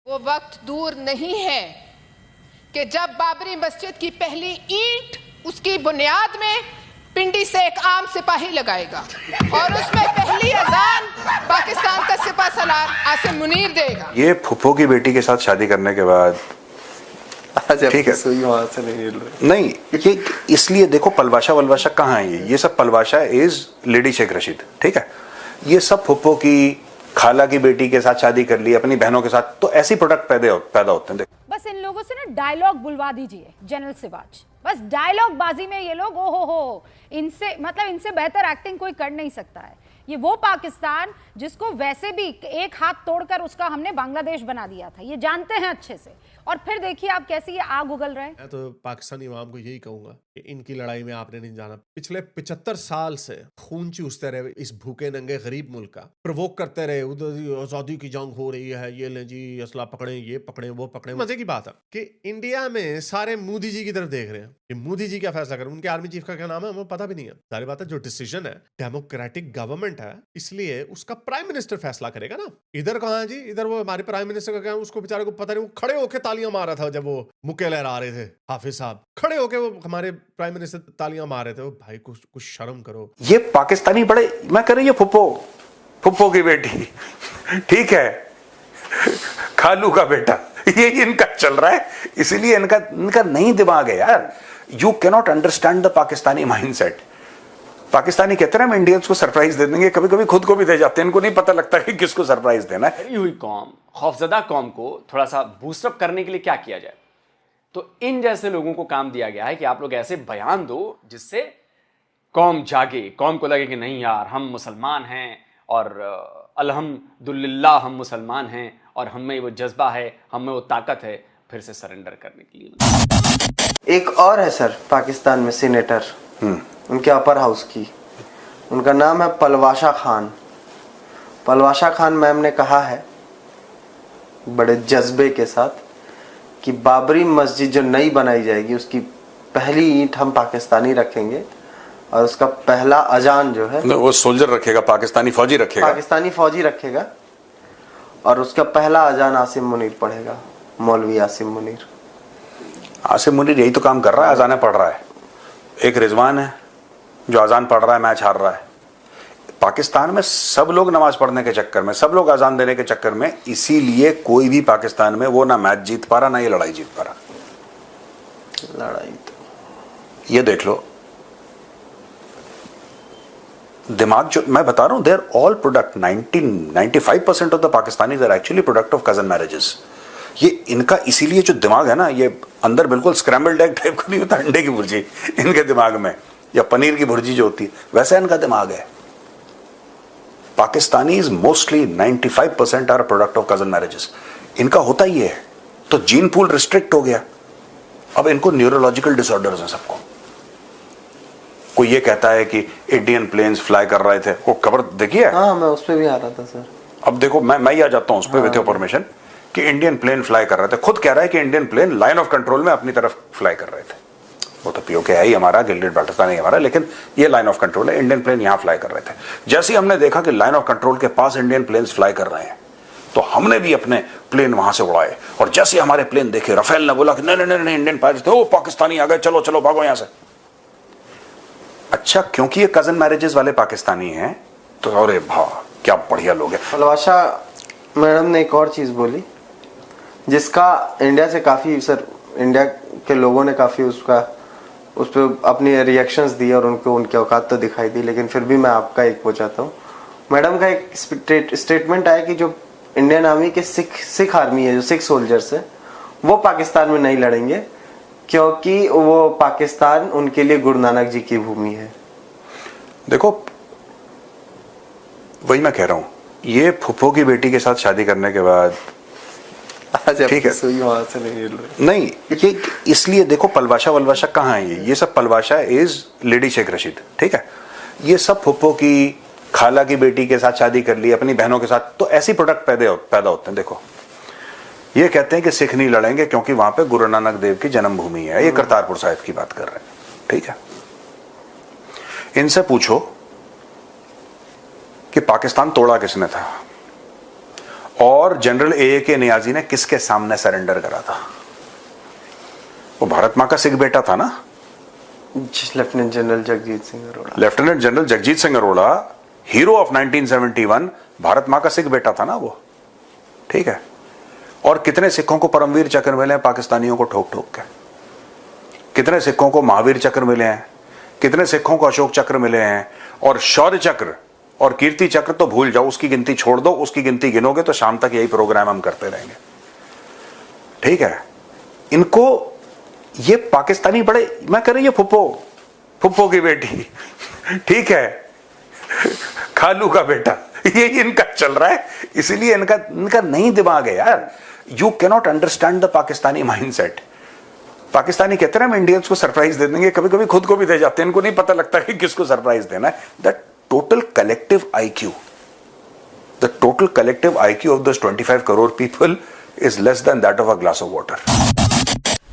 वो वक्त दूर नहीं है कि जब बाबरी मस्जिद की पहली ईंट उसकी बुनियाद में पिंडी से एक आम सिपाही लगाएगा और उसमें पहली अजान पाकिस्तान का सिपह सलार आसिम मुनीर देगा। ये फुप्पो की बेटी के साथ शादी करने के बाद ठीक है, वहां से नहीं ये इसलिए देखो पलवाशा वलवाशा कहाँ है, ये सब पलवाशा इज लेडी शेख रशीद, ठीक है। ये सब फुप्पो की खाला की बेटी के साथ शादी कर ली, अपनी बहनों के साथ, तो ऐसी प्रोडक्ट पैदा होते हैं। बस इन लोगों से ना डायलॉग बुलवा दीजिए जनरल सिवाच, बस डायलॉग बाजी में ये लोग ओ हो इनसे मतलब इनसे बेहतर एक्टिंग कोई कर नहीं सकता है। ये वो पाकिस्तान जिसको वैसे भी एक हाथ तोड़कर उसका हमने बांग्लादेश बना दिया था, ये जानते हैं अच्छे से। और फिर देखिए आप कैसे ये आग उगल रहे हैं। मैं तो पाकिस्तानी अवाम को यही कहूंगा कि इनकी लड़ाई में आपने नहीं जाना। पिछले 75 साल से खून चूसते रहे इस भूखे नंगे गरीब मुल्क का, प्रवोक करते रहे, उधर आजादी की जंग हो रही है, ये लें जी असला पकड़े, ये पकड़े, वो पकड़े। मजे की बात है कि इंडिया में सारे मोदी जी की तरफ देख रहे हैं कि मोदी जी क्या फैसला करें। उनके आर्मी चीफ का क्या नाम है हमें पता भी नहीं है। सारी बात है जो डिसीजन है डेमोक्रेटिक गवर्नमेंट है, इसलिए उसका प्राइम मिनिस्टर फैसला करेगा ना। इधर कहाँ है जी, इधर वो हमारे प्राइम मिनिस्टर का क्या, उसको बेचारे को पता नहीं, वो खड़े होकर तालियां मार रहा था जब वो मुक्के लहरा रहे थे। हाफिज साहब खड़े होकर वो हमारे प्राइम मिनिस्टर तालियां मार रहे थे। वो भाई कुछ शर्म करो। ये पाकिस्तानी बड़े, मैं कह रही हूँ फुप्पो की बेटी ठीक है, खालू का बेटा, ये इनका चल रहा है, इसीलिए इनका नहीं दिमाग है यार। You cannot understand the Pakistani mindset. Pakistani कहते हैं हम इंडियंस को सरप्राइज दे देंगे, कभी कभी खुद को भी दे जाते हैं, इनको नहीं पता लगता कि किसको सरप्राइज देना है। डरी हुई कौम, खौफजदा कौम को थोड़ा सा बूस्टअप करने के लिए क्या किया जाए, तो इन जैसे लोगों को काम दिया गया है कि आप लोग ऐसे बयान दो जिससे कौम जागे, कौम को लगे कि नहीं यार हम मुसलमान हैं और अल्हम्दुलिल्लाह हम मुसलमान हैं और हमें वो जज्बा है, हमें वो ताकत है फिर से सरेंडर करने के लिए। एक और है सर पाकिस्तान में सीनेटर, उनके अपर हाउस की, उनका नाम है पलवाशा खान। पलवाशा खान मैम ने कहा है बड़े जज्बे के साथ कि बाबरी मस्जिद जो नई बनाई जाएगी उसकी पहली ईंट हम पाकिस्तानी रखेंगे और उसका पहला अजान जो है वो सोल्जर रखेगा, पाकिस्तानी फौजी रखेगा और उसका पहला अजान आसिम मुनीर पढ़ेगा, मौलवी आसिम मुनीर। आसिम मुनीर यही तो काम कर रहा है, अजाने पढ़ रहा है। एक रिजवान है जो अजान पढ़ रहा है, मैच हार रहा है। पाकिस्तान में सब लोग नमाज पढ़ने के चक्कर में, सब लोग अजान देने के चक्कर में, इसीलिए कोई भी पाकिस्तान में वो ना मैच जीत पा रहा ना ये लड़ाई जीत पा रहा। लड़ाई तो ये देख लो दिमाग जो मैं बता रहा हूं, they are all product 95% of the Pakistanis are actually product of cousin marriages. ये इनका इसीलिए जो दिमाग है ना, ये अंदर बिल्कुल स्क्रैम्बल्ड एग टाइप का नहीं होता, अंडे की भुर्जी इनके दिमाग में, या पनीर की भुर्जी जो होती है वैसा इनका दिमाग है। Pakistanis mostly 95% are product of cousin marriages. इनका होता ही है, तो जीन पूल रिस्ट्रिक्ट हो गया। अब इनको न्यूरोलॉजिकल डिसऑर्डर्स हैं सबको। कोई ये कहता है कि इंडियन प्लेन्स फ्लाई कर रहे थे, वो खबर देखिए। हाँ, मैं उस पे भी आ रहा था सर। अब देखो मैं ही आ जाता हूं उस पर विथ योर परमिशन कि इंडियन प्लेन फ्लाई कर रहे थे। खुद कह रहा है कि Indian plain line of control में अपनी तरफ फ्लाई कर रहे थे। वो तो पीओके है ही हमारा, गिल्डेड बाल्टिस्तान ही हमारा, लेकिन ये लाइन ऑफ कंट्रोल है, इंडियन प्लेन यहां फ्लाई कर रहे थे। जैसे ही हमने देखा कि लाइन ऑफ कंट्रोल के पास इंडियन प्लेन्स फ्लाई कर रहे हैं, तो हमने भी अपने प्लेन वहां से उड़ाए। और जैसे हमारे प्लेन देखे, राफेल ने बोला कि नहीं नहीं नहीं इंडियन पायलट थे, वो पाकिस्तानी आ गए, चलो चलो भागो यहां से। अच्छा, क्योंकि ये कजन मैरिजेस वाले पाकिस्तानी हैं तो अरे भा क्या बढ़िया लोग हैं। पलवाशा मैडम ने एक और चीज बोली जिसका इंडिया से काफी सर, इंडिया के लोगों ने काफी उस पर अपनी रिएक्शंस दिए और उनको उनकी औकात तो दिखाई दी, लेकिन फिर भी मैं आपका एक वो चाहता हूँ। मैडम का एक स्टेटमेंट आया कि जो इंडियन आर्मी के सिख आर्मी है, जो सिख सोल्जर्स है, वो पाकिस्तान में नहीं लड़ेंगे क्योंकि वो पाकिस्तान उनके लिए गुरु नानक जी की भूमि है। देखो वही मैं कह रहा हूं, ये फुप्पो की बेटी के साथ शादी करने के बाद ठीक है, वहां से नहीं ये इसलिए देखो पलवाशा वलवाशा कहाँ है, ये सब पलवाशा इज लेडी शेख रशीद, ठीक है। ये सब फुप्पो की खाला की बेटी के साथ शादी कर ली, अपनी बहनों के साथ, तो ऐसी प्रोडक्ट पैदा होते हैं। देखो ये कहते हैं कि सिख नहीं लड़ेंगे क्योंकि वहां पे गुरु नानक देव की जन्मभूमि है। ये करतारपुर साहिब की बात कर रहे हैं, ठीक है। इनसे पूछो कि पाकिस्तान तोड़ा किसने था, और जनरल A.A.K. नियाजी ने किसके सामने सरेंडर करा था? वो भारत मां का सिख बेटा था ना, lieutenant general Jagjit Singh Arora. Lieutenant general Jagjit Singh Arora, hero of 1971, Bharat मां का सिख बेटा था ना वो, ठीक है। और कितने सिखों को परमवीर चक्र मिले हैं पाकिस्तानियों को ठोक ठोक के, कितने सिखों को महावीर चक्र मिले हैं, कितने सिखों को अशोक चक्र मिले हैं, और शौर्य चक्र और कीर्ति चक्र तो भूल जाओ, उसकी गिनती छोड़ दो, उसकी गिनती गिनोगे तो शाम तक यही प्रोग्राम हम करते रहेंगे, ठीक है। इनको ये पाकिस्तानी बड़े, मैं कह रही हूं फुप्पो की बेटी, ठीक है, खालू का बेटा, ये इनका चल रहा है, इसीलिए इनका नहीं दिमाग है यार। You cannot understand the Pakistani mindset. Pakistani कहते हैं हम इंडियंस को सरप्राइज दे देंगे, कभी कभी खुद को भी दे जाते हैं, इनको नहीं पता लगता कि किसको सरप्राइज देना है। The total collective IQ of those 25 crore people is less than that of a glass of water.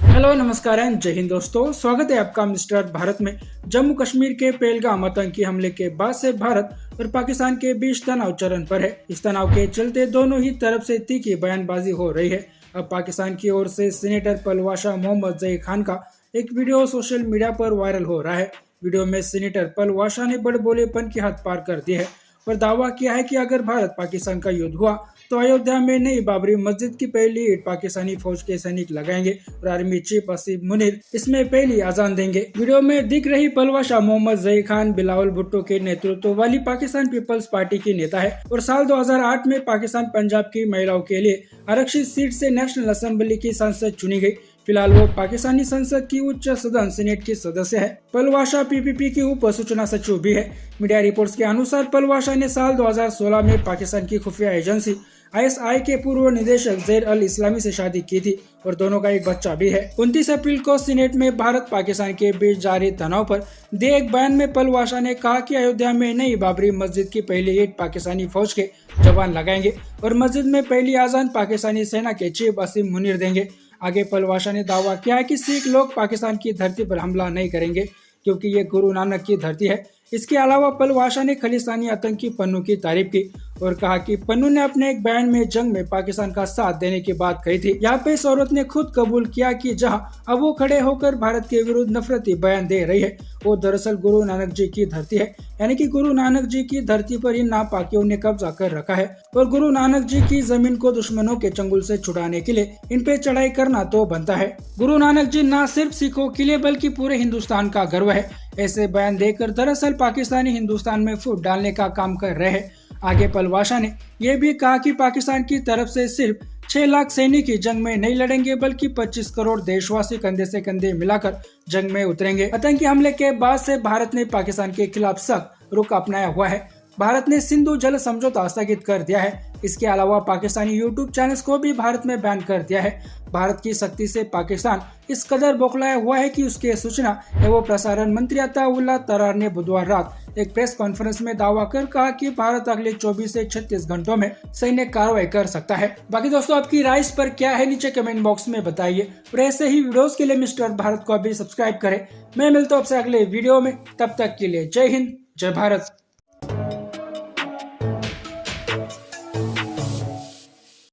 Hello नमस्कार एंड जय हिंद दोस्तों, स्वागत है आपका मिस्टर भारत में। जम्मू कश्मीर के पहलगाम आतंकी हमले के बाद से भारत और पाकिस्तान के बीच तनाव चरम पर है। इस तनाव के चलते दोनों ही तरफ से तीखी बयानबाजी हो रही है। अब पाकिस्तान की ओर से सीनेटर पलवाशाह मोहम्मद जई खान का एक वीडियो सोशल मीडिया पर वायरल हो रहा है। वीडियो में सीनेटर पलवाशाह ने बड़बोलेपन की हद पार कर दी है और दावा किया है कि अगर भारत पाकिस्तान का युद्ध हुआ तो अयोध्या में नई बाबरी मस्जिद की पहली ईंट पाकिस्तानी फौज के सैनिक लगाएंगे और आर्मी चीफ असीम मुनीर इसमें पहली अजान देंगे। वीडियो में दिख रही पलवाशाह मोहम्मद जई खान बिलावल भुट्टो के नेतृत्व वाली पाकिस्तान पीपल्स पार्टी की नेता है और साल 2008 में पाकिस्तान पंजाब की महिलाओं के लिए आरक्षित सीट से नेशनल असेंबली की सांसद चुनी गई। फिलहाल वो पाकिस्तानी संसद की उच्च सदन सीनेट की सदस्य है। पलवाशाह PPP की उप सूचना सचिव भी है। मीडिया रिपोर्ट्स के अनुसार पलवाशाह ने साल 2016 में पाकिस्तान की खुफिया एजेंसी ISI के पूर्व निदेशक जैर अल इस्लामी से शादी की थी और दोनों का एक बच्चा भी है। 29 अप्रैल को सीनेट में भारत पाकिस्तान के बीच जारी तनाव पर दिए एक बयान में पलवाशाह ने कहा कि अयोध्या में नई बाबरी मस्जिद की पहली ईंट पाकिस्तानी फौज के जवान लगाएंगे और मस्जिद में पहली आजान पाकिस्तानी सेना के चीफ असीम मुनीर देंगे। आगे पलवाशाह ने दावा किया है कि सिख लोग पाकिस्तान की धरती पर हमला नहीं करेंगे क्योंकि ये गुरु नानक की धरती है। इसके अलावा पलवाशाह ने खालिस्तानी आतंकी पन्नू की तारीफ की और कहा कि पन्नू ने अपने एक बयान में जंग में पाकिस्तान का साथ देने की बात कही थी। यहाँ पे इस औरत ने खुद कबूल किया कि जहां अब वो खड़े होकर भारत के विरुद्ध नफरती बयान दे रही है वो दरअसल गुरु नानक जी की धरती है, यानी कि गुरु नानक जी की धरती पर इन नापाकियों ने कब्जा कर रखा है और गुरु नानक जी की जमीन को दुश्मनों के चंगुल से छुड़ाने के लिए इन पे चढ़ाई करना तो बनता है। गुरु नानक जी न सिर्फ सिखों के लिए बल्कि पूरे हिंदुस्तान का गर्व है। ऐसे बयान देकर दरअसल पाकिस्तानी हिंदुस्तान में फूट डालने का काम कर रहे हैं। आगे पलवाशाह ने यह भी कहा कि पाकिस्तान की तरफ से सिर्फ 6 लाख सैनिक ही जंग में नहीं लड़ेंगे बल्कि 25 करोड़ देशवासी कंधे से कंधे मिलाकर जंग में उतरेंगे। आतंकी हमले के बाद से भारत ने पाकिस्तान के खिलाफ सख्त रुख अपनाया हुआ है। भारत ने सिंधु जल समझौता स्थगित कर दिया है। इसके अलावा पाकिस्तानी YouTube चैनल्स को भी भारत में बैन कर दिया है। भारत की सख्ती से पाकिस्तान इस कदर बौखलाया हुआ है कि उसके सूचना एवं प्रसारण मंत्री अताउल्लाह तरार ने बुधवार रात एक प्रेस कॉन्फ्रेंस में दावा कर कहा कि भारत अगले 24 से 36 घंटों में सैन्य कार्रवाई कर सकता है। बाकी दोस्तों आपकी राय इस पर क्या है नीचे कमेंट बॉक्स में बताइए और ऐसे ही वीडियोस के लिए मिस्टर भारत को अभी सब्सक्राइब करें। मैं मिलता हूँ आपसे अगले वीडियो में, तब तक के लिए जय हिंद जय भारत।